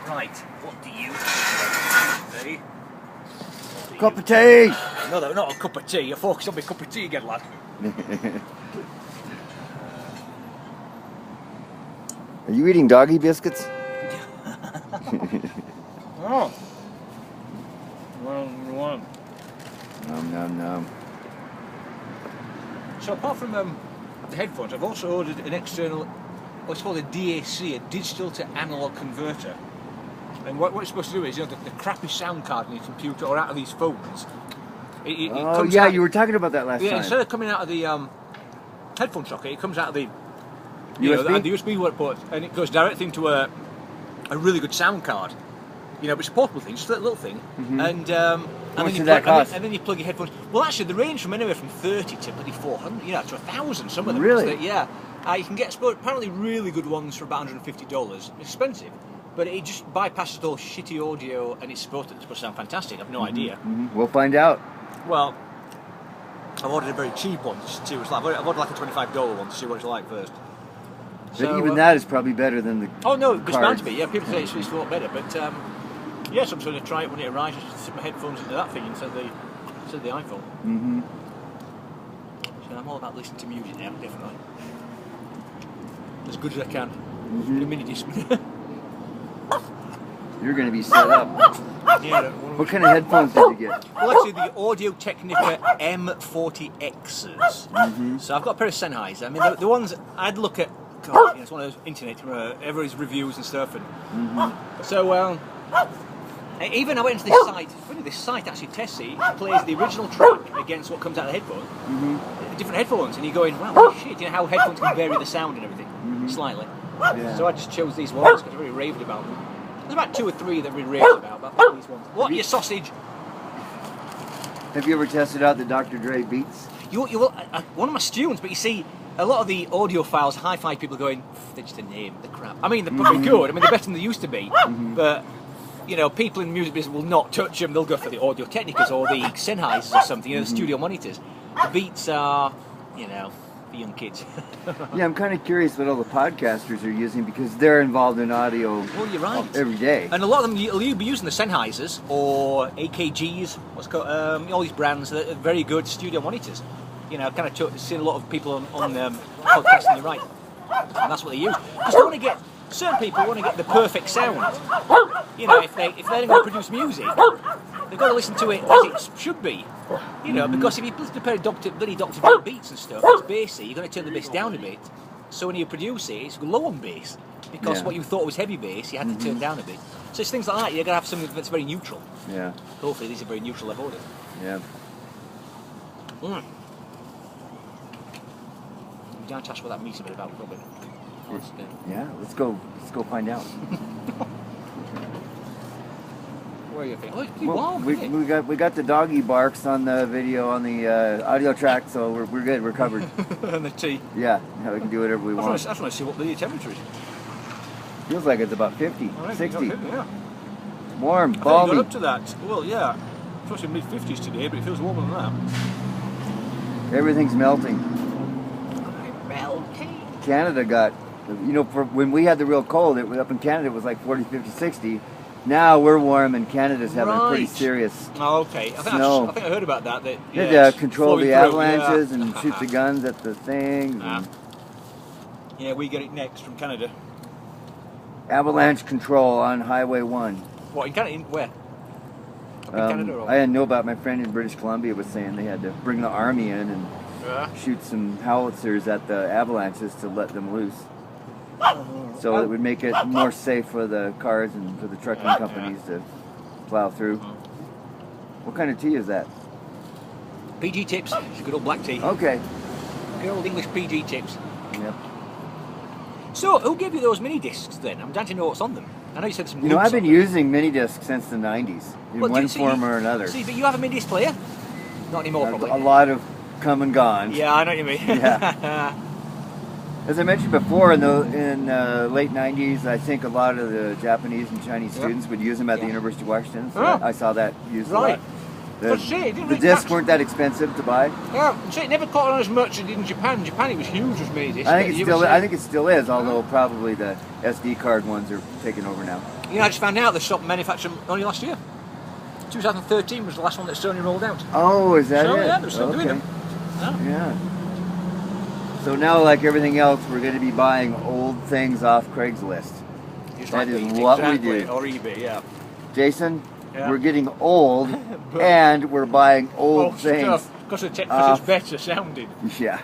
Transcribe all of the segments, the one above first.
Right, what do you think? Cup of tea! No, not a cup of tea. You're focused on my cup of tea again, lad. Are you eating doggy biscuits? Oh. One. Nom. So apart from the headphones, I've also ordered an external, what's called a DAC, a digital to analog converter. And what it's supposed to do is, you know, the crappy sound card in your computer or out of these phones. It comes out, you were talking about that last time. Yeah, instead of coming out of the headphone socket, it comes out of the USB? The USB port, and it goes directly into a really good sound card. You know, but it's a portable thing, just a little thing. Mm-hmm. And then you plug your headphones. Well, actually, they range from anywhere from 30 to bloody 400, you know, to 1,000. Some of them. Really? Yeah. You can get apparently really good ones for about $150. It's expensive, but it just bypasses all shitty audio, and it's supposed to sound fantastic. I've no idea. Mm-hmm. We'll find out. Well, I've ordered a very cheap one to see what it's like. I've ordered like a $25 one to see what it's like first. But even that is probably better than the Oh no, it's bound cards. to be. Yeah, people say it's a lot better, but yes, I'm going to try it when it arrives. Just stick my headphones into that thing instead of the iPhone. Mm-hmm. So I'm all about listening to music now, definitely. As good as I can. Mm-hmm. The mini disc. You're going to be set up. Yeah. What kind of headphones did you get? Well, actually, the Audio Technica M40Xs. Mm-hmm. So I've got a pair of Sennheisers. I mean, the ones I'd look at. God, you know, it's one of those internet everybody's reviews and stuff, and so even I went into this site. Funny, this site actually tests it. It plays the original track against what comes out of the headphone, different headphones, and you're going, wow, shit! You know how headphones can vary the sound and everything slightly. Yeah. So I just chose these ones because I really raved about them. There's about 2 or 3 that we raved about, but I like these ones. What, your sausage? Have you ever tested out the Dr. Dre Beats? One of my students, but you see, a lot of the audiophiles, hi-fi people going, they're just a name, they're crap. I mean, they're probably good. I mean, they're better than they used to be. But, you know, people in the music business will not touch them. They'll go for the Audio Technicas or the Sennheisers or something, you know, the studio monitors. The Beats are, you know, for young kids. Yeah, I'm kind of curious what all the podcasters are using because they're involved in audio Well, you're right. every day. And a lot of them, you'll be using the Sennheisers or AKGs, what's called, all these brands that are very good studio monitors. You know, kind of seen a lot of people on podcasts on the right, and that's what they use. Because they want to get, certain people want to get the perfect sound. You know, if they're going to produce music, they've got to listen to it as it should be. You know, because if you listen to a pair of Dr. Dre beats and stuff, it's bassy, you're going to turn the bass down a bit. So when you produce it, it's low on bass. Because what you thought was heavy bass, you had to turn down a bit. So it's things like that, you're going to have something that's very neutral. Yeah. Hopefully these are very neutral, I've ordered. Yeah. You don't ask what that means a bit about Robin. Yeah, let's go find out. Where are you thinking? Oh, it's pretty Well, warm, we isn't it? got the doggy barks on the video on the audio track, so we're good. We're covered. And the tea. Yeah, we can do whatever we I want. just want to see what the temperature is. Feels like it's about 50, All right, 60. yeah. Warm, I think it balmy. got up to that. Well, yeah. It's supposed to be mid-50s today, but it feels warmer than that. Everything's melting. Melting. Canada got, you know, when we had the real cold, it was up in Canada, it was like 40, 50, 60. Now we're warm and Canada's having a pretty serious Oh, okay. I think snow. I heard about that. They Yeah, had it's to control flowing the through, avalanches yeah. and shoot the guns at the things. Yeah, we get it next from Canada. Avalanche control on Highway 1. What, in Canada? Where? Up in Canada or? I didn't know about. My friend in British Columbia was saying they had to bring the army in and shoot some howitzers at the avalanches to let them loose. So it would make it more safe for the cars and for the trucking companies to plow through. What kind of tea is that? PG Tips. It's a good old black tea. Okay. Good old English PG Tips. Yep. So, who gave you those mini discs then? I'm dying to know what's on them. I know you said some. You know, loops I've been on them. using mini discs since the 90s in Well, one form or another. See, but you have a mini disc player? Not anymore, probably. A lot of come and gone. Yeah, I know what you mean. Yeah. As I mentioned before, in the late 90s, I think a lot of the Japanese and Chinese students would use them at the University of Washington. So I saw that used a lot. But see, it didn't The really discs catch- weren't that expensive to buy. Yeah, see, it never caught on as much as it did in Japan. In Japan, it was huge as mini discs. I think it still is, although probably the SD card ones are taking over now. You know, I just found out they stopped manufacturing only last year. 2013 was the last one that Sony rolled out. Oh, is that So it? yeah, they're still doing them. Yeah. So now, like everything else, we're going to be buying old things off Craigslist. Just That like is eBay, what we exactly, do. Or eBay, yeah. Jason, Yeah. we're getting old, and we're buying old things. Because it's better sounding. Yeah,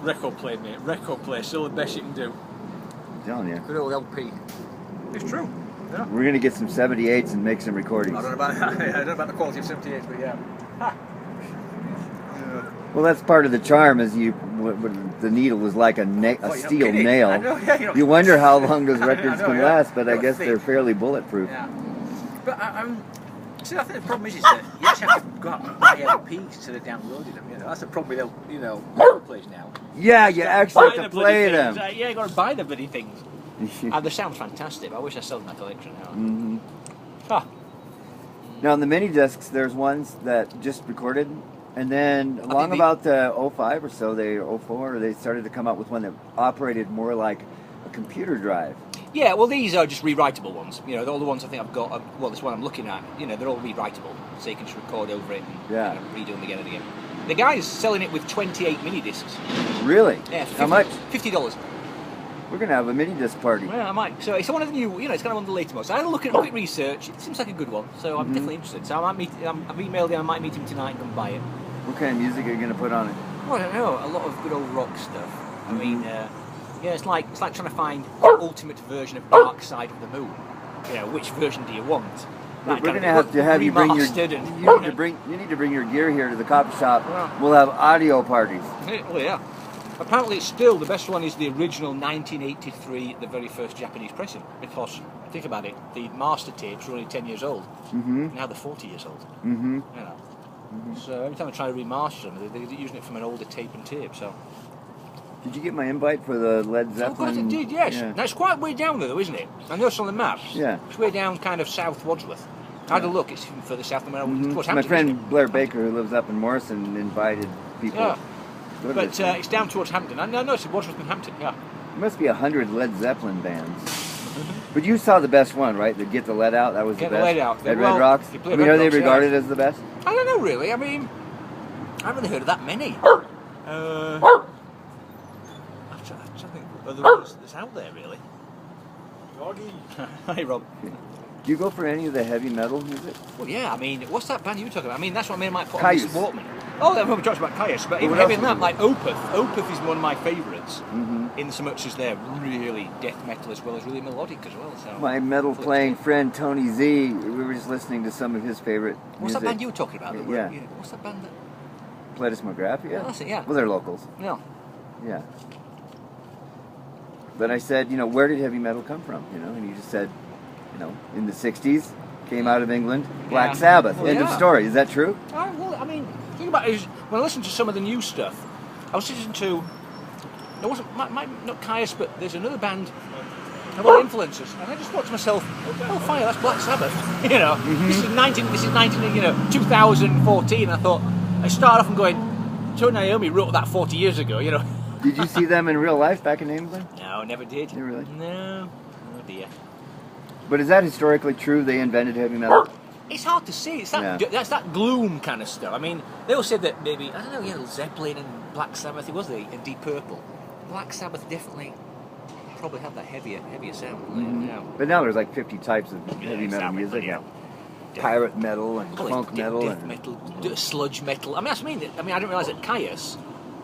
Record player, mate. Record player, still the best you can do. I'm telling you. Good old LP. It's true. Yeah. We're going to get some 78s and make some recordings. I don't know about I don't know about the quality of 78, but yeah. Well, that's part of the charm. Is the needle is like a steel nail. I know, yeah, You wonder how long those records I know, can yeah. last, but I You're guess thick. they're fairly bulletproof. Yeah. But see, I think the problem is that you actually have to go out and buy LPs to download them. You know, that's the problem with record players now. Yeah, you actually Buy have to the bloody play things. them. Yeah, you got to buy the bloody things. And the sound's fantastic. I wish I sold my collection now. Hmm. Ah, Now, on the mini discs, there's ones that just recorded, and then along the- about the 05 or so, 04, they started to come out with one that operated more like a computer drive. yeah, well, these are just rewritable ones. You know, all the ones I think I've got. Well, this one I'm looking at. You know, they're all rewritable, so you can just record over it and Yeah. redo them again and again. The guy's selling it with 28 mini discs. Really? Yeah, How much? $50. We're going to have a mini disc party. Yeah, I might. So it's one of the new, it's kind of one of the later ones. I had a look at quick research. It seems like a good one, so I'm definitely interested. So I might I've emailed him. I might meet him tonight and come buy it. What kind of music are you going to put on it? Well, I don't know. A lot of good old rock stuff. I mean, yeah, it's like trying to find the ultimate version of Dark Side of the Moon. You know, which version do you want? We're That going kind to of have you bring your remastered and you need to bring your gear here to the coffee shop. Yeah. We'll have audio parties. Well, yeah. Apparently, it's still the best one is the original 1983, the very first Japanese pressing. Because think about it, the master tapes were only 10 years old. Mm-hmm. Now they're 40 years old. Mm-hmm. You know. So every time I try to remaster them, they're using it from an older tape and tape. So. Did you get my invite for the Led Oh, Zeppelin? God, it did, yes. Yeah. Now, it's quite way down there, though, isn't it? I know it's on the maps. Yeah. It's way down kind of south Wadsworth. I had a look, it's even further south than where I Mhm. towards My Hampton, isn't friend Blair Baker, who lives up in Morrison, invited people. Yeah. to go to But this. it's down towards Hampton. I know it's Wadsworth and Hampton, yeah. There must be 100 Led Zeppelin bands. But you saw the best one, right? The Get the Lead Out. That was Get the the best. Lead Out. At Well, Red Rocks. you I play mean, Red are they Rocks, yeah. regarded as the best? I don't know, really. I mean, I haven't really heard of that many. I'm trying to think of other ones that's out there, really. Hi, Rob. Do you go for any of the heavy metal music? Well, yeah, I mean, what's that band you were talking about? I mean, that's what I might put Caius. on this Walkman. Oh, that we talked about Caius, but even what heavy else than is that, like Opeth. Opeth is one of my favourites, Mm-hmm. in so much as they're really death metal as well as really melodic as well. So. My metal playing friend Tony Z, we were just listening to some of his favorite What's music. that band you were talking about? that were- Yeah. What's that band that? Pledismographia? Oh, that's it, yeah. Well, they're locals. No. Yeah. But I said, where did heavy metal come from? And you just said, in the 60s, came out of England, Black Yeah. Sabbath. Well, End of yeah. story. Is that true? Well, I mean, think about it. Is when I listened to some of the new stuff, I was listening to. It wasn't not Caius, but there's another band. A lot of influences, and I just thought to myself, "Oh, fire! That's Black Sabbath." This is 2014. I thought I started off and going, Tony Iommi wrote that 40 years ago. Did you see them in real life back in England? No, never did. You really? No. Oh dear. But is that historically true? They invented heavy metal? It's hard to see. It's that that's that gloom kind of stuff. I mean, they all said that maybe I don't know. Yeah, Zeppelin and Black Sabbath. It was and Deep Purple. Black Sabbath definitely probably had that heavier sound. Yeah. But now there's like 50 types of heavy metal exactly, music. yeah. Pirate metal and Well, funk metal. death and metal, sludge metal. I mean, that's what I mean. I didn't realise that Caius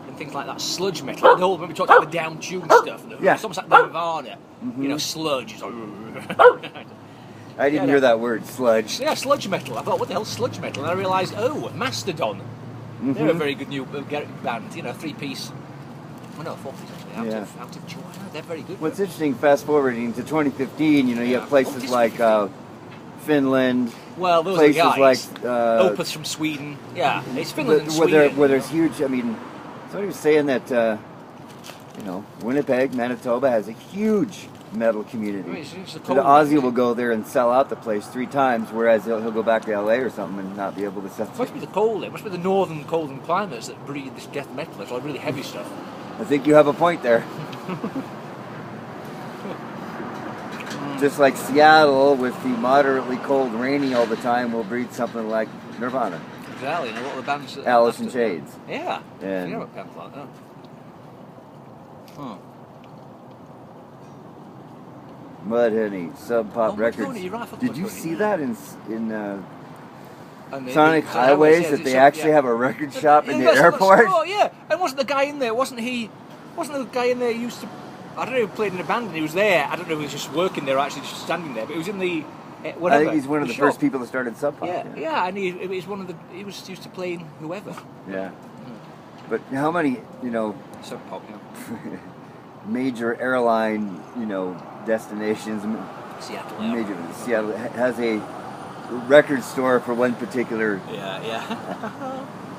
and things like that, sludge metal. Like the whole when we talked about the down tune stuff. Yeah. It's almost like Nirvana. Sludge. It's like, I didn't hear that word, sludge. yeah, sludge metal. I thought, what the hell's sludge metal? And I realised, Mastodon. They're a very good new band. 3-piece. Oh no, 4-piece actually. Out of Georgia. They're very good. What's interesting, fast forwarding to 2015, you have places just like Finland. Well, those places are the guys. like Opeth from Sweden. Yeah, it's Finland and where, Sweden. where there's huge. I mean, somebody was saying that Winnipeg, Manitoba has a huge metal community. I mean, it's the The cold Aussie will go there and sell out the place 3 times, whereas he'll go back to LA or something and not be able to sell. It must be the cold. It must be the northern cold and climates that breed this death metal. It's like really heavy stuff. I think you have a point there. Just like Seattle, with the moderately cold, rainy all the time, will breed something like Nirvana. Exactly, and a lot of the bands. Alice in Chains. Yeah. And You know what Pamplot, yeah. Mudhoney, Sub Pop Oh, Records. Mudhoney, you're right, I forgot Did you Mudhoney, see yeah. that in And Sonic Highways, yeah, that they so- actually yeah. have a record shop in the that's- airport? Oh, yeah, and wasn't the guy in there? Wasn't the guy in there who used to? I don't know who played in a band and he was there. I don't know if he was just working there or actually just standing there, but he was in the whatever. I think he's one of the shop. first people that started Sub Pop. Yeah, and he was one of the. He was used to playing whoever. Yeah. But how many, Sub Pop, yeah. major airline, destinations, Seattle. Yeah. major Seattle has a record store for one particular Yeah.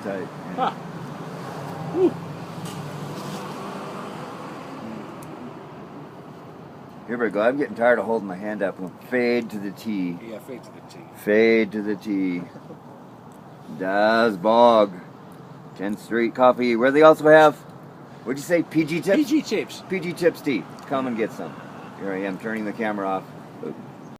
type. Huh. Here we go. I'm getting tired of holding my hand up. We'll fade to the T. Yeah, fade to the T. Fade to the T. Das Bog. 10th Street Coffee. Where they also have, what'd you say, PG Tips? PG Tips. PG Tips tea. Come and get some. Here I am turning the camera off.